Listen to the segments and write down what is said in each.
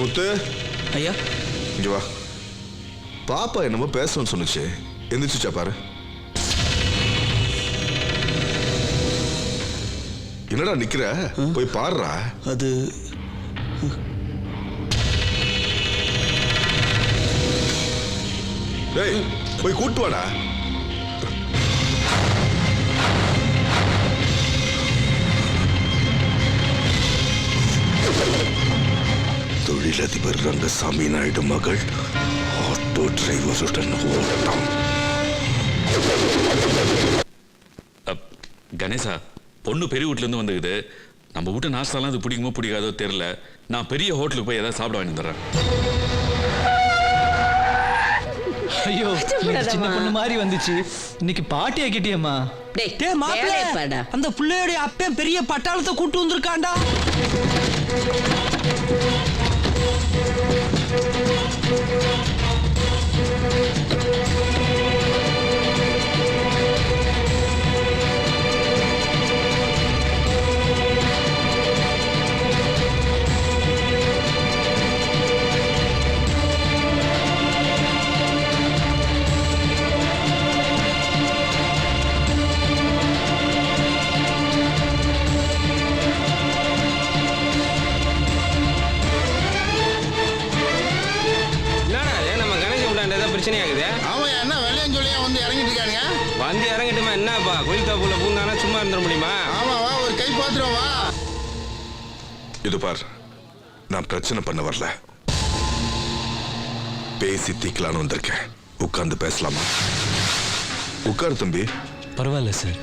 முத்து ஐயா இங்க வா. பாப்பா என்னமோ பேசணும்னு சொன்னுச்சு, எந்திரிச்சுச்சா பாரு. என்னடா நிக்கிற, போய் பாருடா. அது டேய் போய் கூட்டு வாடா. தொழிலதிபர் ரங்கசாமி நாயுடு மகள் ஆட்டோ டிரைவருடன் ஓட்டம். கணேசா, பொண்ணு பெரிய வீட்டுல இருந்து வந்துக்குது. நம்ம வீட்டு நாஸ்டாலாம் அது பிடிக்குமோ பிடிக்காதோ தெரியல. நான் பெரிய ஹோட்டலுக்கு போய் ஏதாவது சாப்பிட வாங்கி தரேன். ஐயோ, சின்ன பொண்ணு மாதிரி வந்துச்சு. இன்னைக்கு பாட்டி ஆக்கிட்டியம்மா. டேய் மாப்பிள்ளை, அந்த புள்ளையோட அப்பன் பெரிய பட்டாளத்தை கூட்டு வந்திருக்காண்டா. வந்து இறங்கட்டுமா? என்னப்பா கோயில் தாப்புல பூந்தானா சும்மா இருந்துட முடியுமா? ஆமாவா, ஒரு கை பாத்துறோம் வா. இது பார், நான் பிரச்சனை பண்ண வரல, பேசி தீக்கலான்னு வந்திருக்கேன். உட்கார்ந்து பேசலாமா? உட்கார் தம்பி. பரவாயில்ல சார்.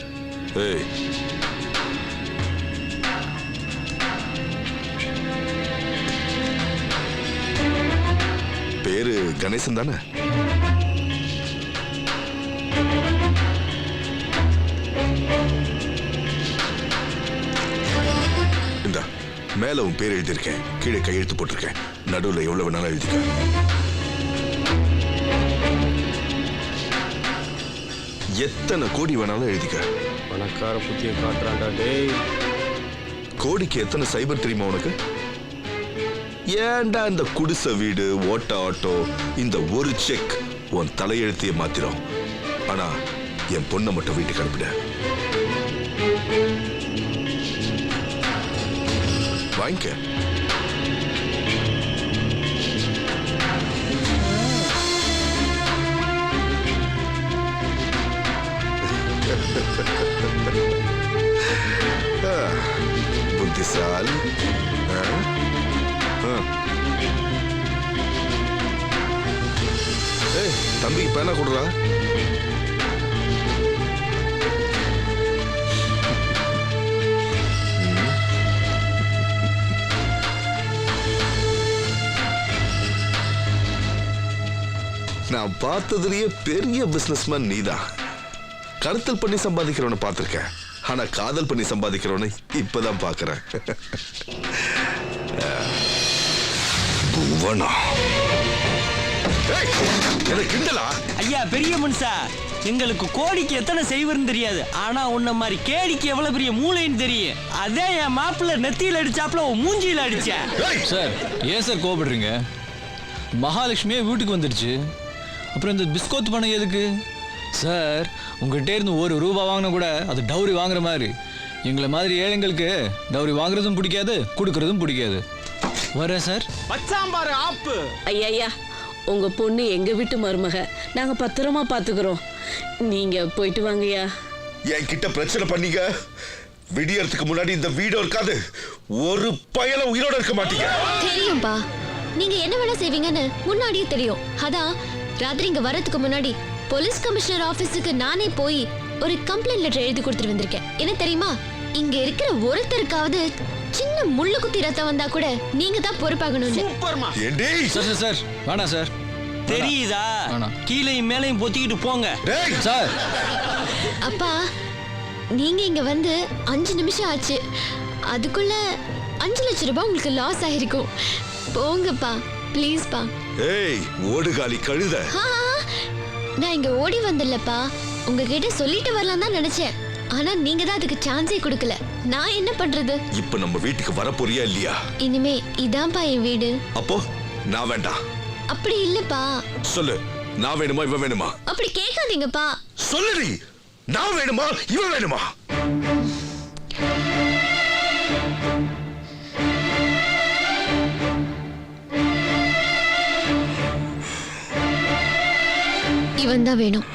ஏய், பேரு கணேசன் தானே? இந்த மேல உன் பேர் எழுதியிருக்கேன், கீழே கையெழுத்து போட்டிருக்கேன். நடுவில் எவ்வளவு வேணாலும் எழுதிக்க. எத்தனை கோடி வேணாலும் எழுதிக்க. பணக்கார புத்திய காட்டுறாண்டா டேய். கோடிக்கு எத்தனை சைபர் தெரியுமா உனக்கு? ஏண்டா இந்த குடிசை வீடு, ஓட்ட ஆட்டோ, இந்த ஒரு செக் உன் தலையெழுத்தையே மாத்திரும். ஆனா என் பொண்ணை மட்டும் வீட்டுக்கு அனுப்பிட. வாங்கிக்க. புத்திசாலி. ஏய், தம்பிக்கு பேனா கொடுறா. நான் பார்த்ததுலயே பெரிய பிசினஸ்மேன் நீதான். கடத்தல் பண்ணி சம்பாதிக்கிறவனை பார்த்திருக்கேன், ஆனா காதல் பண்ணி சம்பாதிக்கிறவனை இப்பதான் பாக்குறேன். ஐயா பெரிய மனுஷா, எங்களுக்கு கோடிக்கு எத்தனை செய்வர்னு தெரியாது, ஆனா உன்ன மாதிரி கேடிக்கு எவ்வளவு பெரிய மூளைன்னு தெரியும். அதே என் மாப்பிள்ள நெத்தியில அடிச்சாப்ல மூஞ்சியில அடிச்ச. சார் ஏன் சார் கோபப்படுறீங்க? மகாலட்சுமியே வீட்டுக்கு வந்துடுச்சு, அப்புறம் இந்த பிஸ்கோத் பணம் எதுக்கு சார்? உங்ககிட்ட இருந்து ₹1 வாங்கினா கூட அது டவுரி வாங்குற மாதிரி. எங்களை மாதிரி ஏழைங்களுக்கு டவுரி வாங்குறதும் பிடிக்காது, கொடுக்கறதும் பிடிக்காது. வரேன் சார். பச்சாம்பாரு ஆப்பு. ஐயா, உங்க பொண்ணு எங்க வீட்டு மருமக, நாங்க பத்திரமா பாத்துக்கிறோம். நீங்க போயிட்டு வாங்கய்யா. என் கிட்ட பிரச்சனை பண்ணீங்க, விடியறதுக்கு முன்னாடி இந்த வீடு இருக்காது, ஒரு பயல உயிரோட இருக்க மாட்டீங்க. தெரியும்பா, நீங்க என்ன வேணா செய்வீங்கன்னு முன்னாடியே தெரியும். அதான் ராத்திரி இங்க வரதுக்கு முன்னாடி போலீஸ் கமிஷனர் ஆபீஸுக்கு நானே போய் ஒரு கம்ப்ளைண்ட் லெட்டர் எழுதி கொடுத்துட்டு வந்திருக்கேன். என்ன தெரியுமா, இங்க இருக்கிற ஒருத்தருக்காவது சின்ன முள்ளு குத்தி ரத்தம் வந்தா கூட நீங்க தான் பொறுப்பாகணும்னு. சார் சார் வேணாம் சார். தெரியுதா? கீழையும் மேலையும் பொத்திக்கிட்டு போங்க சார். அப்பா, நீங்க இங்க வந்து 5 நிமிஷம் ஆச்சு, அதுக்குள்ள 5 லட்சம் ரூபாய் உங்களுக்கு லாஸ் ஆயிருக்கும். போங்கப்பா ப்ளீஸ்பா. ஏய் ஓடுகாலி கழுத. நான் இங்க ஓடி வந்தல்லப்பா, உங்ககிட்ட சொல்லிட்டு வரலாம் தான் நினைச்சேன். ஆனா நீங்க தான் அதுக்கு சான்ஸே கொடுக்கல. நான் என்ன பண்றது? இப்ப நம்ம வீட்டுக்கு வர போறியா இல்லையா? இனிமே இதான்ப்பா என் வீடு. அப்போ நான் வேண்டாம். அப்படி இல்லப்பா. சொல்லு, நான் வேணுமா இவன் வேணுமா? அப்படி கேட்காதீங்கப்பா. சொல்லுடி, நான் வேணுமா இவன் வேணுமா? இவன் தான் வேணும்.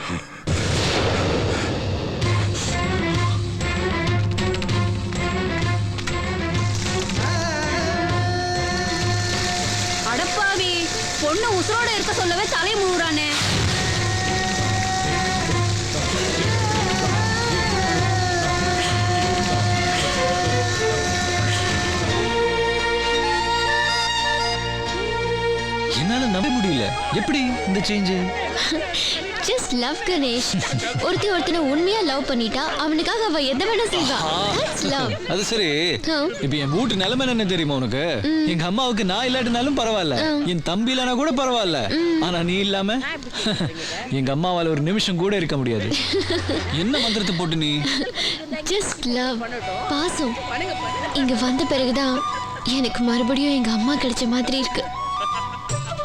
அடப்பாவி, பொண்ணு உசுரோட இருக்க சொல்லவே தலை முழுறானே. என்னால நம்ப முடியல. எப்படி இந்த சேஞ்ச்? Just love Ganesh. ஒருத்தனை உண்மையா லவ் பண்ணிட்டா அவனுக்காக அவ எதை வேணா செய்வா. That's love. அது சரி, இப்ப என் வீட்டு நிலைமை என்ன தெரியுமா உனக்கு? எங்க அம்மாவுக்கு நான் இல்லாட்டினாலும் பரவாயில்ல, என் தம்பி இல்லனா கூட பரவாயில்ல, ஆனா நீ இல்லாம எங்க அம்மாவால ஒரு நிமிஷம் கூட இருக்க முடியாது. என்ன மந்திரத்தை போட்டு நீ? ஜஸ்ட் லவ், பாசம். இங்க வந்த பிறகுதான் எனக்கு மறுபடியும் எங்க அம்மா கிடைச்ச மாதிரி இருக்கு.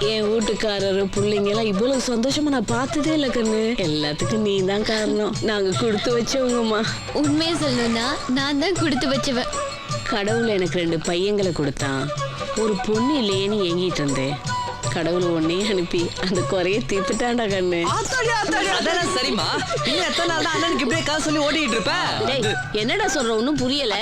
என் வீட்டுக்காரரு பிள்ளைங்க எல்லாம் இவ்வளவு சந்தோஷமா நான் பார்த்ததே இல்லை கண்ணு. எல்லாத்துக்கும் நீ தான் காரணம். நாங்க கொடுத்து வச்சவங்கம்மா. உண்மையை சொல்லணும்னா நான் தான் கொடுத்து வச்சவ. கடவுள் எனக்கு 2 பையங்களை கொடுத்தான். ஒரு பொண்ணு இல்லையேன்னு ஏங்கிட்டு இருந்தேன். கடவுள் ஒன்னே அனுப்பி அந்த குறைய தீர்த்துட்டான்டா கண்ணு. அதெல்லாம் சரிம்மா. இன்னும் எத்தனை நாள் தான் அண்ணனுக்கு இப்படியே கதை சொல்லி ஓடிட்டு இருப்ப? என்னடா சொல்ற? ஒன்னும் புரியல.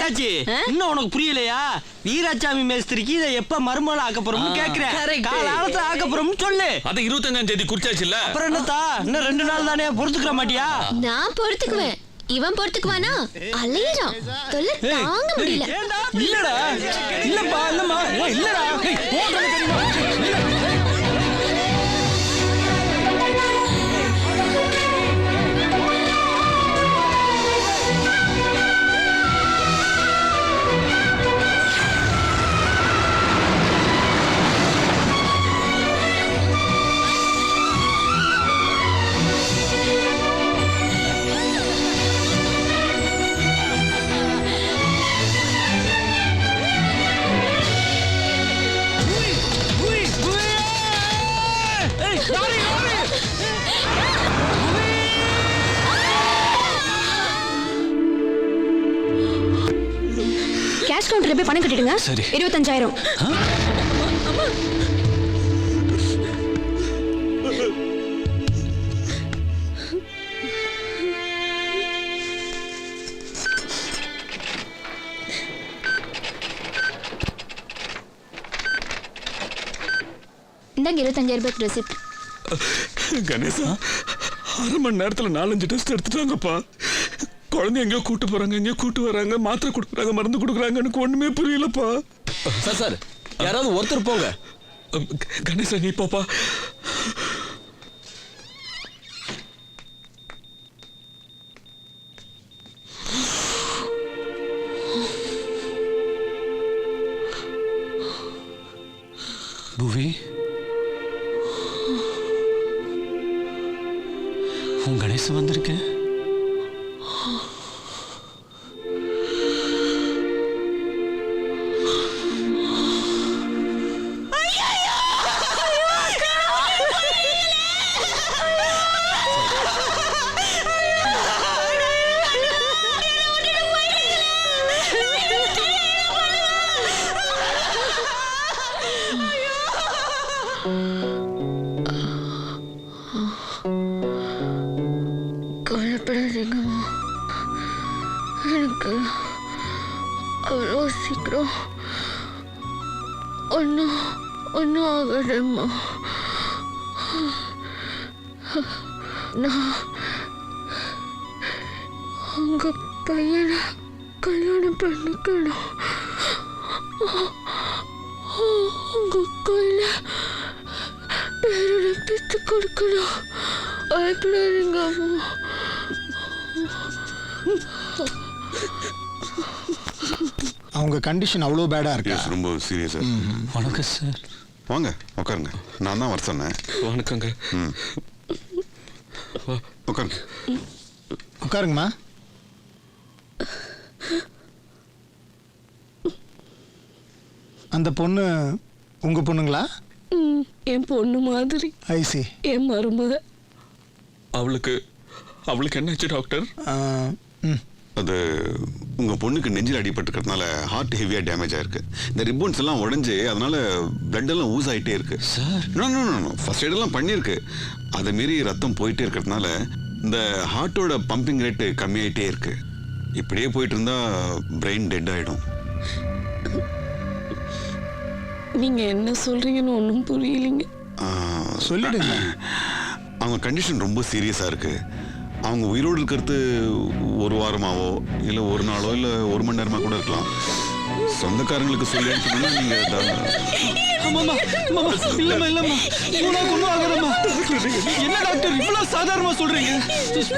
இன்னும் உனக்கு புரியலையா? வீராசாமி மேஸ்திரிக்கு இதை எப்ப மருமகளை ஆக்க போறோம்னு கேக்குறேன். காலத்துல ஆக்க போறோம்னு சொல்லு. அது 25ஆம் தேதி குறிச்சாச்சுல்ல. அப்புறம் என்னத்தா, இன்னும் 2 நாள் தானே, பொறுத்துக்கிற மாட்டியா? நான் பொறுத்துக்குவேன். இவன் பொறுத்துக்குவானா? அலையறான். தொல்லை தாங்க முடியல. இல்லடா, இல்லப்பா, இல்லம்மா, இல்லடா. போடுறது தெரியுமா? கேஷ் கவுண்டர்ல போய் பணம் கட்டிடுங்க. சரி. 25,000. இந்தாங்க 25,000 ரூபாய்க்கு ரெசிப்ட். கணேசா, 1/2 மணி நேரத்துல 4-5 டெஸ்ட் எடுத்துட்டாங்கப்பா. குழந்தை எங்கேயோ கூட்டு போறாங்க, எங்கேயோ கூட்டு வராங்க, மாத்திரை கொடுக்குறாங்க, மருந்து கொடுக்குறாங்க. எனக்கு ஒண்ணுமே புரியலப்பா. சார், யாராவது ஒருத்தர் போங்க. கணேசா, நீ பாப்பா. புவி, உன் கணேசன் வந்திருக்கேன். கவலைப்படாதீங்கம்மா. எனக்கு அவ்வளோ சீக்கிரம் ஒன்றும் ஆகாதம்மா. நான் உங்க பையனை கல்யாணம் பண்ணிக்கணும். உங்க கையில பேரோட பெற்று கொடுக்கணும். பயப்படாதீங்க அம்மா. அவங்க கண்டிஷன் அவ்வளோ பேடா இருக்கு. ரொம்ப சீரியஸா. வணக்கம் சார். வாங்க உட்காருங்க. நான் தான் வர சொன்னேன். வணக்கங்க. உட்காருங்க. உட்காருங்கம்மா. அந்த பொண்ணு உங்க பொண்ணுங்களா? என் பொண்ணு மாதிரி. ஐசி. என் மருமக. அவளுக்கு என்னாச்சு டாக்டர்? அது உங்க பொண்ணுக்கு நெஞ்சில் அடிபட்டுக்கிறதுனால ஹார்ட் ஹெவியா டேமேஜ் ஆயிருக்கு. இந்த ரிப்போன்ஸ் எல்லாம் உடைஞ்சு அதனால பிளட் எல்லாம் ஊஸ் ஆயிட்டே இருக்கு. சார் ஃபர்ஸ்ட் எய்ட் எல்லாம் பண்ணியிருக்கு. அதை மீறி ரத்தம் போயிட்டே இருக்கிறதுனால இந்த ஹார்ட்டோட பம்பிங் ரேட்டு கம்மியாயிட்டே இருக்கு. இப்படியே போயிட்டு இருந்தா பிரெயின் டெட் ஆயிடும். நீங்க என்ன சொல்றீங்கன்னு ஒன்றும் புரியலைங்க. சொல்லிடுங்க. அவங்க கண்டிஷன் ரொம்ப சீரியஸா இருக்கு. அவங்க உயிரோடு இருக்கிறது ஒரு வாரமாவோ இல்லை ஒரு நாளோ இல்லை ஒரு மணி நேரமா கூட இருக்கலாம். சொந்தக்காரங்களுக்கு சொல்லி அனுப்பினா நீங்க என்ன டாக்டர் இவ்வளவு சாதாரணமா சொல்றீங்க?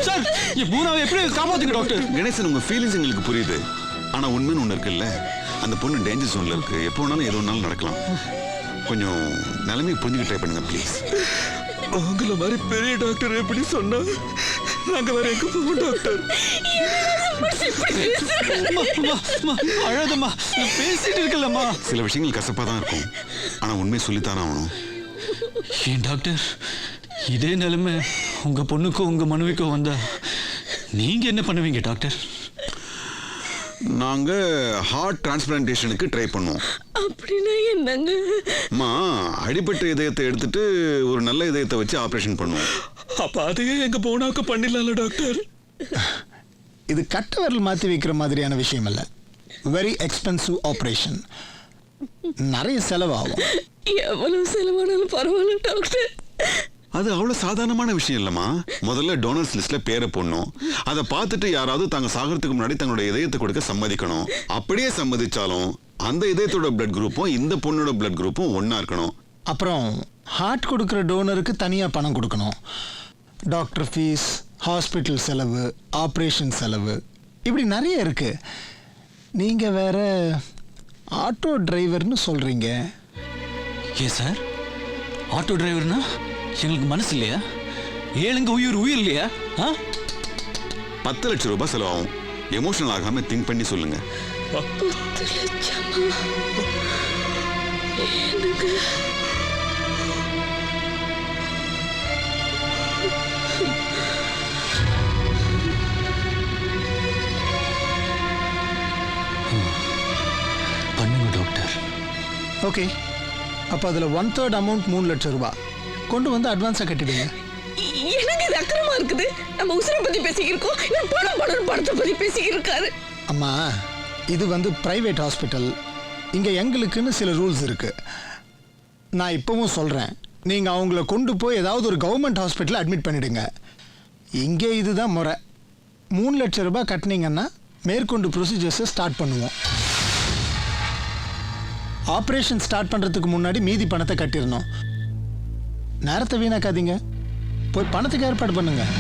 சார் பூனாவை எப்படி காப்பாத்துங்க டாக்டர்? கணேசன், உங்க ஃபீலிங்ஸ் எங்களுக்கு புரியுது. ஆனா உண்மைன்னு ஒண்ணு இருக்குல்ல, அந்த பொண்ணு டேஞ்சர் ஜோன்ல இருக்கு. எப்போ வேணாலும் எது வேணாலும் நடக்கலாம். கொஞ்சம் நிலைமையை புரிஞ்சுக்க ட்ரை பண்ணுங்க ப்ளீஸ். அவங்கள மாதிரி பெரிய டாக்டர் எப்படி சொன்னா நாங்க வேற எங்க போவோம் டாக்டர்? அழாதம்மா, பேசிட்டு இருக்கலம்மா. சில விஷயங்கள் கசப்பா தான் இருக்கும். ஆனா உண்மையை சொல்லித்தானே ஆகணும். ஏன் டாக்டர், இதே நிலைமை உங்க பொண்ணுக்கும் உங்க மனைவிக்கும் வந்தா நீங்க என்ன பண்ணுவீங்க டாக்டர்? நாங்க ஹார்ட் டிரான்ஸ்பிளான்டேஷனுக்கு ட்ரை பண்ணுவோம். அப்படின்னா என்னங்க? அம்மா, அடிபட்ட இதயத்தை எடுத்துட்டு ஒரு நல்ல இதயத்தை வச்சு ஆபரேஷன் பண்ணுவோம். அப்ப அதையே எங்க போனாக்க பண்ணிடலாம்ல டாக்டர்? இது கட்ட விரல் மாற்றி வைக்கிற மாதிரியான விஷயம் இல்லை. Very expensive operation. நிறைய செலவாகும். எவ்வளவு செலவானாலும் பரவாயில்ல டாக்டர். அது அவ்வளவு சாதாரணமான விஷயம் இல்லம்மா. முதல்ல டோனர்ஸ் லிஸ்ட்ல பேரை போடணும். அதை பார்த்துட்டு யாராவது தாங்க சாகிறதுக்கு முன்னாடி தங்களுடைய இதயத்தை கொடுக்க சம்மதிக்கணும். அப்படியே சம்மதிச்சாலும் அந்த இதயத்தோட பிளட் குரூப்பும் இந்த பொண்ணோட பிளட் குரூப்பும் ஒன்னா இருக்கணும். அப்புறம் ஹார்ட் கொடுக்குற டோனருக்கு தனியாக பணம் கொடுக்கணும். டாக்டர் ஃபீஸ், ஹாஸ்பிட்டல் செலவு, ஆப்ரேஷன் செலவு, இப்படி நிறைய இருக்கு. நீங்கள் வேற ஆட்டோ டிரைவர்னு சொல்கிறீங்க. ஏ சார், ஆட்டோ டிரைவர்னா எங்களுக்கு மனசு இல்லையா? ஏழுங்க உயிர் இல்லையா? 10 லட்சம் ரூபாய் செலவாகும். எமோஷனல் ஆகாம திங்க் பண்ணி சொல்லுங்க. 10 லட்சமா? எனக்கு பண்ணுங்க டாக்டர். ஓகே, அப்போ அதில் 1/3 அமௌண்ட் 3 லட்சம் ரூபாய் கொண்டு வந்து அட்வான்ஸாக கட்டிடுங்க. எனக்கு இது அக்கிரமா இருக்குது. நம்ம உசுரை பத்தி பேசிக்கிருக்கோம், இவன் பணத்தை பத்தி பேசிக்கிருக்காரு. அம்மா, இது வந்து ப்ரைவேட் ஹாஸ்பிட்டல். இங்கே எங்களுக்குன்னு சில ரூல்ஸ் இருக்குது. நான் இப்போவும் சொல்கிறேன், நீங்கள் அவங்கள கொண்டு போய் ஏதாவது ஒரு கவர்மெண்ட் ஹாஸ்பிட்டலில் அட்மிட் பண்ணிவிடுங்க. இங்கே இதுதான் முறை. 3 லட்சம் ரூபாய் கட்டினீங்கன்னா மேற்கொண்டு ப்ரொசீஜர்ஸை ஸ்டார்ட் பண்ணுவோம். ஆப்ரேஷன் ஸ்டார்ட் பண்ணுறதுக்கு முன்னாடி மீதி பணத்தை கட்டிடணும். நேரத்தை வீணாக்காதீங்க, போய் பணத்துக்கு ஏற்பாடு பண்ணுங்கள்.